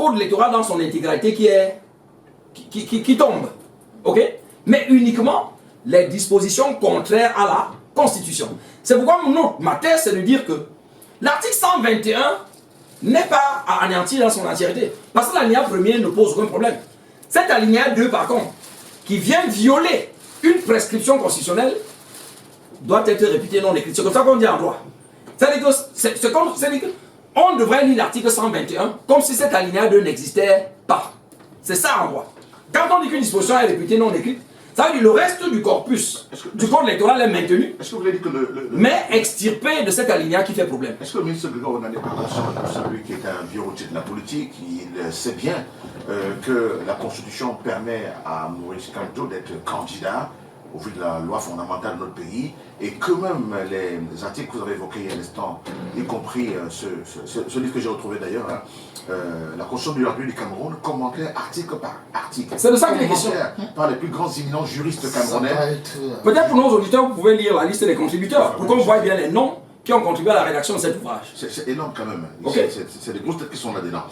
code électoral dans son intégralité qui tombe. Ok? Mais uniquement les dispositions contraires à la Constitution. C'est pourquoi ma thèse, c'est de dire que l'article 121 n'est pas à anéantir dans son entièreté. Parce que l'alinéa premier ne pose aucun problème. Cet alinéa 2, par contre, qui vient violer une prescription constitutionnelle, doit être réputé non écrit. C'est comme ça qu'on dit en droit. C'est-à-dire qu'on devrait lire l'article 121 comme si cet alinéa 2 n'existait pas. C'est ça en droit. Quand on dit qu'une disposition est réputée non écrite, ça veut dire que le reste du corpus du code électoral est maintenu, est-ce que vous voulez dire que mais extirpé de cet alinéa qui fait problème. Est-ce que le ministre Grégoire n'en est pas conscient, celui qui est un vieux routier de la politique, il sait bien que la Constitution permet à Maurice Kamto d'être candidat au vu de la loi fondamentale de notre pays, et que même les articles que vous avez évoqués il y a un instant, y compris ce livre que j'ai retrouvé d'ailleurs, hein, la Constitution de la République du Cameroun, commentaire article par article. C'est de ça qu'il est question. Par les plus grands éminents juristes camerounais. Peut-être pour nos auditeurs, vous pouvez lire la liste des contributeurs, pour qu'on voit bien les noms qui ont contribué à la rédaction de cet ouvrage. C'est énorme quand même. Okay. C'est des grosses têtes qui sont là-dedans.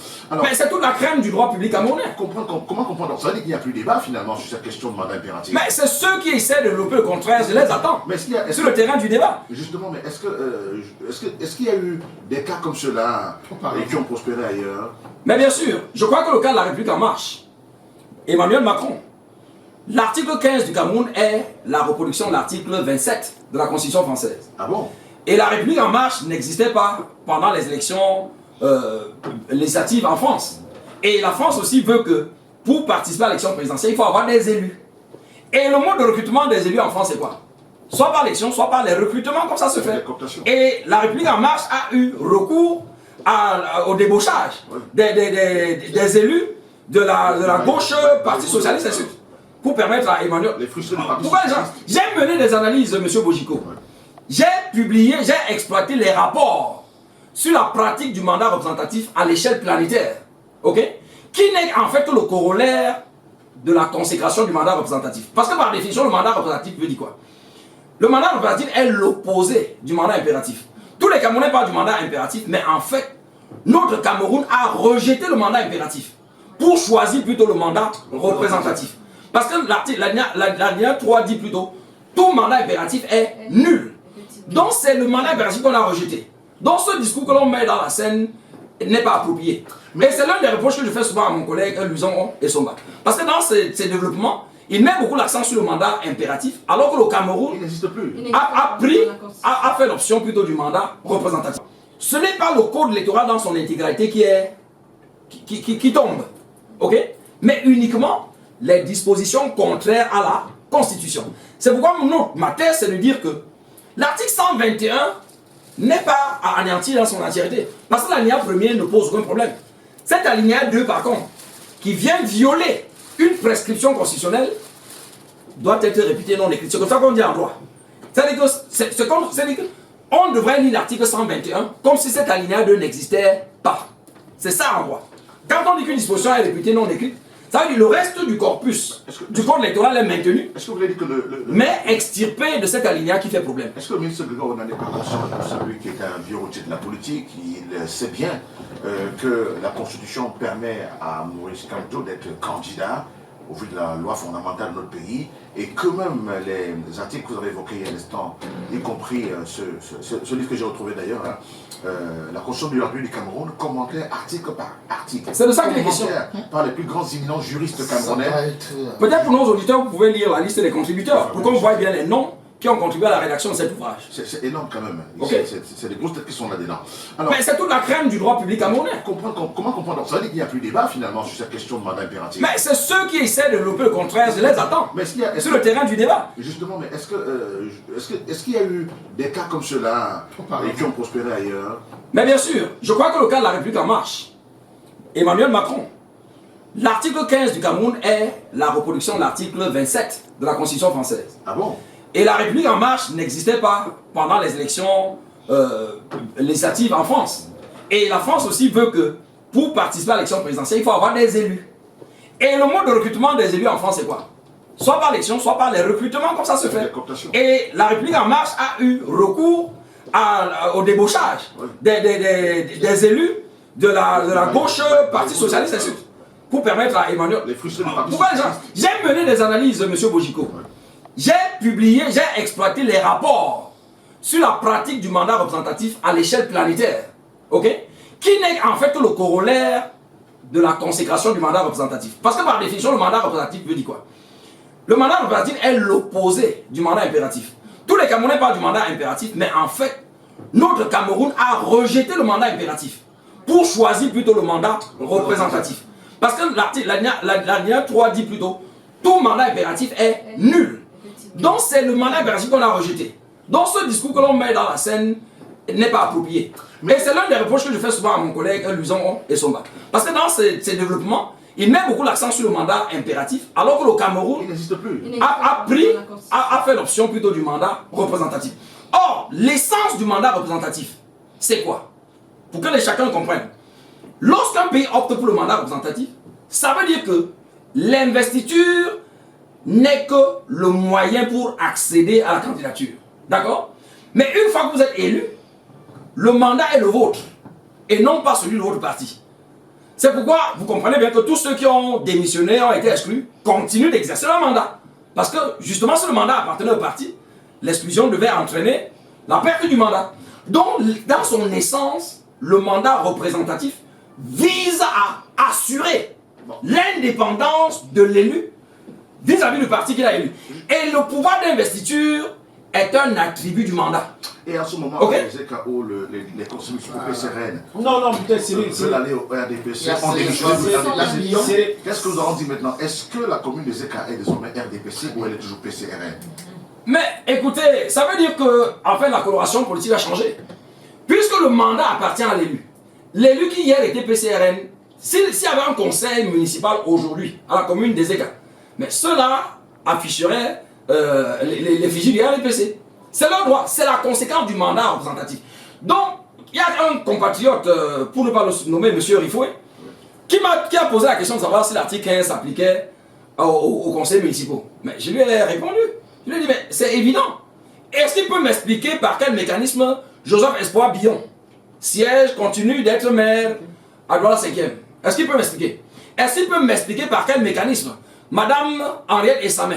Mais c'est toute la crème du droit public camerounais. Comment comprendre? Ça veut dire qu'il n'y a plus de débat finalement sur cette question de mandat impératif. Mais c'est ceux qui essaient de développer le contraire, je les attends. Sur le terrain du débat. Justement, mais est-ce qu'il y a eu des cas comme ceux-là et qui ont prospéré ailleurs? Mais bien sûr, je crois que le cas de la République en marche, Emmanuel Macron, l'article 15 du Cameroun est la reproduction de l'article 27 de la Constitution française. Ah bon? Et la République en marche n'existait pas pendant les élections législatives en France. Et la France aussi veut que pour participer à l'élection présidentielle, il faut avoir des élus. Et le mode de recrutement des élus en France, c'est quoi? Soit par l'élection, soit par les recrutements, comme ça se fait. Et la République en marche a eu recours au débauchage des élus de la gauche, Parti socialiste, et suite, pour permettre à Emmanuel... Pourquoi les gens... J'ai mené des analyses, M. Bojico. J'ai publié, j'ai exploité les rapports sur la pratique du mandat représentatif à l'échelle planétaire, ok? Qui n'est en fait que le corollaire de la consécration du mandat représentatif. Parce que par définition, le mandat représentatif veut dire quoi? Le mandat représentatif est l'opposé du mandat impératif. Tous les Camerounais parlent du mandat impératif, mais en fait, notre Cameroun a rejeté le mandat impératif pour choisir plutôt le mandat représentatif. Parce que l'alinéa 3 dit plutôt, tout mandat impératif est nul. Donc c'est le mandat impératif qu'on a rejeté. Donc ce discours que l'on met dans la scène n'est pas approprié. Mais c'est l'un des reproches que je fais souvent à mon collègue Luson et Somba. Parce que dans ces développements, il met beaucoup l'accent sur le mandat impératif, alors que le Cameroun a fait l'option plutôt du mandat représentatif. Ce n'est pas le code électoral dans son intégralité qui tombe. Ok? Mais uniquement les dispositions contraires à la Constitution. C'est pourquoi ma thèse, c'est de dire que l'article 121 n'est pas à anéantir dans son entièreté. Parce que l'alinéa premier ne pose aucun problème. Cet alinéa 2, par contre, qui vient violer une prescription constitutionnelle, doit être réputé non écrit. C'est comme ça qu'on dit en droit. C'est-à-dire qu'on devrait lire l'article 121 comme si cet alinéa 2 n'existait pas. C'est ça en droit. Quand on dit qu'une disposition est réputée non écrite, ça veut dire que le reste du corpus du code électoral est maintenu, est-ce que vous voulez dire que mais extirpé de cet alinéa qui fait problème. Est-ce que le ministre Grégoire n'en est pas conscient, celui qui est un vieux routier de la politique, il sait bien que la Constitution permet à Maurice Kamto d'être candidat au vu de la loi fondamentale de notre pays, et que même les articles que vous avez évoqués il y a un instant, y compris ce livre que j'ai retrouvé d'ailleurs, hein, la Constitution de la République du Cameroun, commentaire article par article. C'est de ça qu'il est question. Par les plus grands éminents juristes camerounais. Peut-être pour nos auditeurs, vous pouvez lire la liste des contributeurs, pour qu'on voit bien les noms qui ont contribué à la rédaction de cet ouvrage. C'est énorme quand même. Okay. C'est des grosses têtes qui sont là-dedans. Mais c'est toute la crème du droit public camerounais. Comment comprendre? Ça veut dire qu'il n'y a plus de débat finalement sur cette question de mandat impératif. Mais c'est ceux qui essaient de développer le contraire, je les attends. Sur le terrain du débat. Justement, mais est-ce qu'il y a eu des cas comme ceux-là et qui ont prospéré ailleurs? Mais bien sûr, je crois que le cas de la République en marche, Emmanuel Macron, l'article 15 du Cameroun est la reproduction de l'article 27 de la Constitution française. Ah bon? Et la République en marche n'existait pas pendant les élections législatives en France. Et la France aussi veut que pour participer à l'élection présidentielle, il faut avoir des élus. Et le mode de recrutement des élus en France, c'est quoi? Soit par l'élection, soit par les recrutements, comme ça se fait. Et la République en marche a eu recours au débauchage des élus de la gauche, Parti Socialiste, ainsi de suite, pour permettre à Emmanuel. Les frustrés du Parti Pourquoi les gens? J'ai mené des analyses, M. Bojiko. J'ai publié, j'ai exploité les rapports sur la pratique du mandat représentatif à l'échelle planétaire. Ok? Qui n'est en fait que le corollaire de la consécration du mandat représentatif. Parce que par définition, le mandat représentatif veut dire quoi? Le mandat représentatif est l'opposé du mandat impératif. Tous les Camerounais parlent du mandat impératif, mais en fait, notre Cameroun a rejeté le mandat impératif pour choisir plutôt le mandat représentatif. Parce que l'alinéa 3 dit plutôt, tout mandat impératif est nul. Donc c'est le mandat impératif qu'on a rejeté. Donc ce discours que l'on met dans la scène n'est pas approprié. Mais c'est l'un des reproches que je fais souvent à mon collègue Luzon et Somba. Parce que dans ces développements, il met beaucoup l'accent sur le mandat impératif, alors que le Cameroun a fait l'option plutôt du mandat représentatif. Or, l'essence du mandat représentatif, c'est quoi? Pour que chacun comprenne. Lorsqu'un pays opte pour le mandat représentatif, ça veut dire que l'investiture n'est que le moyen pour accéder à la candidature. D'accord? Mais une fois que vous êtes élu, le mandat est le vôtre et non pas celui de votre parti. C'est pourquoi vous comprenez bien que tous ceux qui ont démissionné, ont été exclus, continuent d'exercer leur mandat. Parce que justement, si le mandat appartenait au parti, l'exclusion devait entraîner la perte du mandat. Donc, dans son essence, le mandat représentatif vise à assurer l'indépendance de l'élu vis-à-vis du parti qu'il a élu. Et le pouvoir d'investiture est un attribut du mandat. Et en ce moment, okay, les EKO, les conseils municipaux PCRN, non, peut-être c'est veulent aller au RDPC. Qu'est-ce que nous avons dit maintenant? Est-ce que la commune des EK est désormais RDPC ou elle est toujours PCRN? Mais écoutez, ça veut dire que en fait, la coloration politique a changé. Puisque le mandat appartient à l'élu. L'élu qui hier était PCRN, s'il y avait un conseil municipal aujourd'hui à la commune des EK, mais ceux-là afficheraient les fichiers du RDPC. C'est leur droit, c'est la conséquence du mandat représentatif. Donc, il y a un compatriote, pour ne pas le nommer M. Rifoué, qui a posé la question de savoir si l'article 15 s'appliquait aux conseils municipaux. Mais je lui ai répondu. Je lui ai dit, mais c'est évident. Est-ce qu'il peut m'expliquer par quel mécanisme Joseph Espoir Billon siège, continue d'être maire à Douala 5e? Est-ce qu'il peut m'expliquer? Est-ce qu'il peut m'expliquer par quel mécanisme Madame Henriette Essamé,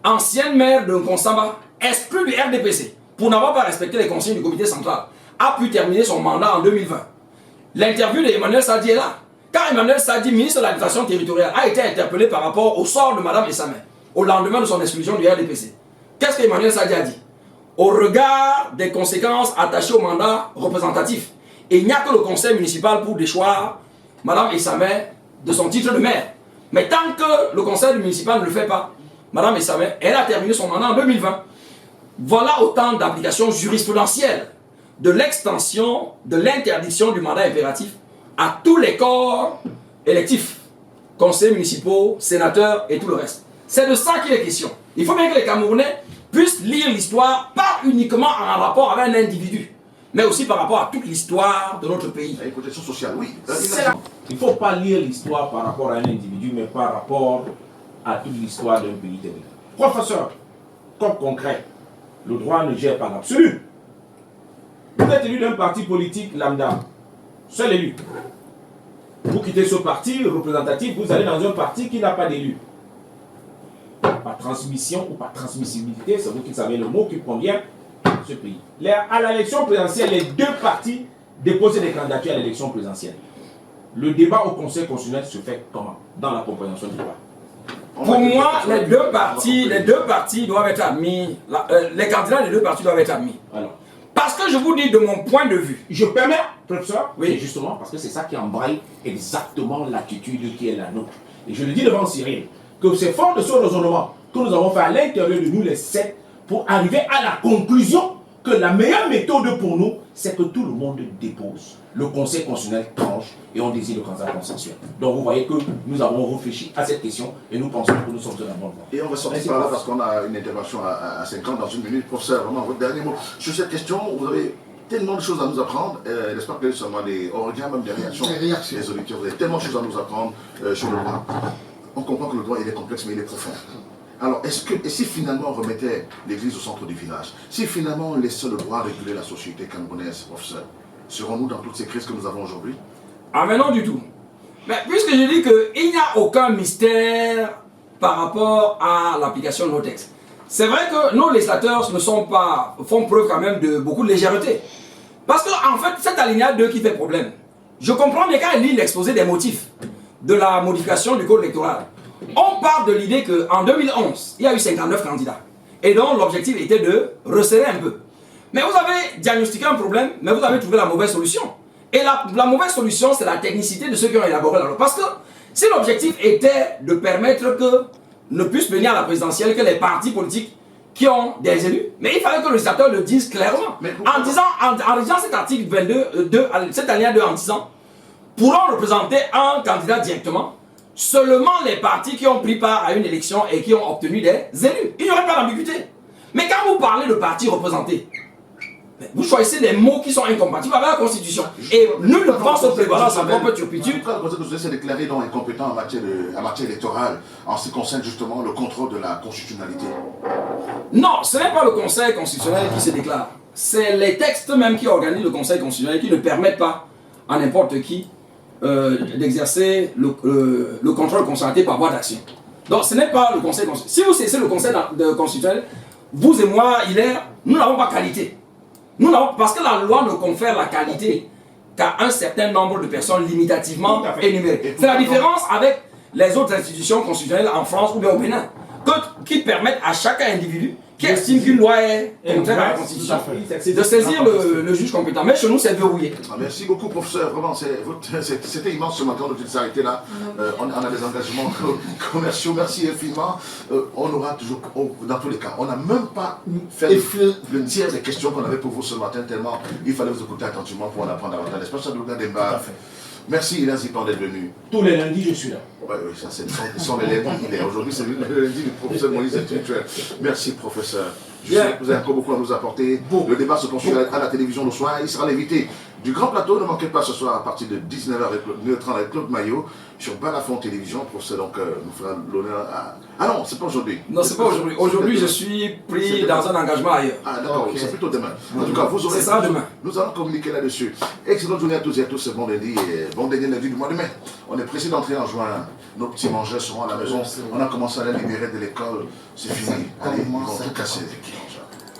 ancienne maire de Konsamba, exclue du RDPC pour n'avoir pas respecté les consignes du comité central, a pu terminer son mandat en 2020. L'interview d'Emmanuel Sadi est là. Car Emmanuel Sadi, ministre de l'administration territoriale, a été interpellé par rapport au sort de Madame Essamé au lendemain de son exclusion du RDPC. Qu'est-ce qu'Emmanuel Sadi a dit? Au regard des conséquences attachées au mandat représentatif, il n'y a que le conseil municipal pour déchoir Madame Essamé de son titre de maire. Mais tant que le conseil municipal ne le fait pas, Madame Essamé, elle a terminé son mandat en 2020. Voilà autant d'applications jurisprudentielles de l'extension de l'interdiction du mandat impératif à tous les corps électifs, conseils municipaux, sénateurs et tout le reste. C'est de ça qu'il est question. Il faut bien que les Camerounais puissent lire l'histoire, pas uniquement en rapport avec un individu, mais aussi par rapport à toute l'histoire de notre pays. La protection sociale, oui. Il ne faut pas lire l'histoire par rapport à un individu, mais par rapport à toute l'histoire d'un pays développé. Professeur, comme concret, le droit ne gère pas l'absolu. Vous êtes élu d'un parti politique lambda, seul élu. Vous quittez ce parti représentatif, vous allez dans un parti qui n'a pas d'élu. Par transmission ou par transmissibilité, c'est vous qui savez le mot qui convient à ce pays. À l'élection présidentielle, les deux partis déposent des candidatures à l'élection présidentielle. Le débat au Conseil constitutionnel se fait comment? Dans la compréhension du droit. Pour moi, les deux partis doivent être admis. Les candidats des deux partis doivent être admis. Alors, parce que je vous dis de mon point de vue. Je permets, professeur, oui, justement, parce que c'est ça qui embraye exactement l'attitude qui est la nôtre. Et je le dis devant Cyril, que c'est fort de ce raisonnement que nous avons fait à l'intérieur de nous les 7 pour arriver à la conclusion que la meilleure méthode pour nous, c'est que tout le monde dépose. Le Conseil constitutionnel tranche et on décide le candidat consensuel. Donc vous voyez que nous avons réfléchi à cette question et nous pensons que nous sommes de la bonne voie. Et on va sortir par là parce qu'on a une intervention à 50 dans une minute. Professeur, vraiment, votre dernier mot. Sur cette question, vous avez tellement de choses à nous apprendre. J'espère que seulement on regarde même des réactions des auditeurs. Vous avez tellement de choses à nous apprendre sur le droit. On comprend que le droit il est complexe mais il est profond. Alors, et si finalement on remettait l'église au centre du village, si finalement on laissait le droit réguler la société camerounaise, professeur, serons-nous dans toutes ces crises que nous avons aujourd'hui? Ah mais non du tout. Mais puisque je dis qu'il n'y a aucun mystère par rapport à l'application de nos textes. C'est vrai que nos législateurs font preuve quand même de beaucoup de légèreté. Parce que en fait, c'est alinéa 2 qui fait problème. Je comprends bien quand il lit l'exposé des motifs de la modification du code électoral. On part de l'idée qu'en 2011, il y a eu 59 candidats. Et donc l'objectif était de resserrer un peu. Mais vous avez diagnostiqué un problème, mais vous avez trouvé la mauvaise solution. Et la mauvaise solution, c'est la technicité de ceux qui ont élaboré la loi. Parce que si l'objectif était de permettre que ne puissent venir à la présidentielle que les partis politiques qui ont des élus, mais il fallait que le législateur le dise clairement. En disant cet article 22, cette alinéa 2 en disant, pourront représenter un candidat directement seulement les partis qui ont pris part à une élection et qui ont obtenu des élus. Il n'y aurait pas d'ambiguïté. Mais quand vous parlez de partis représentés, vous choisissez des mots qui sont incompatibles avec la Constitution. Et nul ne pense au prévaloir sa propre turpitude. Le Conseil constitutionnel s'est déclaré donc incompétent en matière électorale, en ce qui concerne justement le contrôle de la constitutionnalité. Non, ce n'est pas le Conseil constitutionnel qui se déclare. C'est les textes même qui organisent le Conseil constitutionnel qui ne permettent pas à n'importe qui d'exercer le contrôle constaté par voie d'action. Donc ce n'est pas le Conseil constitutionnel. Si vous cessez le Conseil constitutionnel, vous et moi, Hilaire, nous n'avons pas qualité. Parce que la loi ne confère la qualité qu'à un certain nombre de personnes limitativement énumérées. C'est la différence avec les autres institutions constitutionnelles en France ou bien au Bénin, qui permettent à chaque individu qui estime qu'une loi est contraire à la Constitution de saisir le juge compétent. Mais chez nous, c'est verrouillé. Merci beaucoup, professeur. Vraiment, c'était immense ce matin de s'arrêter là. On a des engagements commerciaux. Merci infiniment. On aura toujours, dans tous les cas, on n'a même pas fait le tiers des questions qu'on avait pour vous ce matin, tellement il fallait vous écouter attentivement pour en apprendre davantage. N'est-ce pas, Sadouga Demba? Merci, Ilan Zipan, d'être venu. Tous les lundis, je suis là. Oui, ça, ce sont les lundis. Aujourd'hui, c'est le lundi du professeur Moïse Intellectuel. Merci, professeur. Je sais que vous avez encore beaucoup à nous apporter. Le débat se poursuit à la télévision le soir. Il sera l'invité du grand plateau. Ne manquez pas ce soir à partir de 19h avec Claude Maillot sur Balafon Télévision. Pour ça, donc, nous fera l'honneur à... Ah non, c'est pas aujourd'hui. Non, c'est pas aujourd'hui. Aujourd'hui, je suis pris dans un engagement ailleurs. Ah d'accord, c'est plutôt demain. En tout cas, vous aurez... C'est ça, demain. Nous allons communiquer là-dessus. Excellente journée à tous et à tous. Bon lundi et bon dernier lundi du mois de mai. On est pressé d'entrer en juin. Nos petits mangeurs seront à la maison. On a commencé à les libérer de l'école. C'est fini. Allez, ils vont tout casser.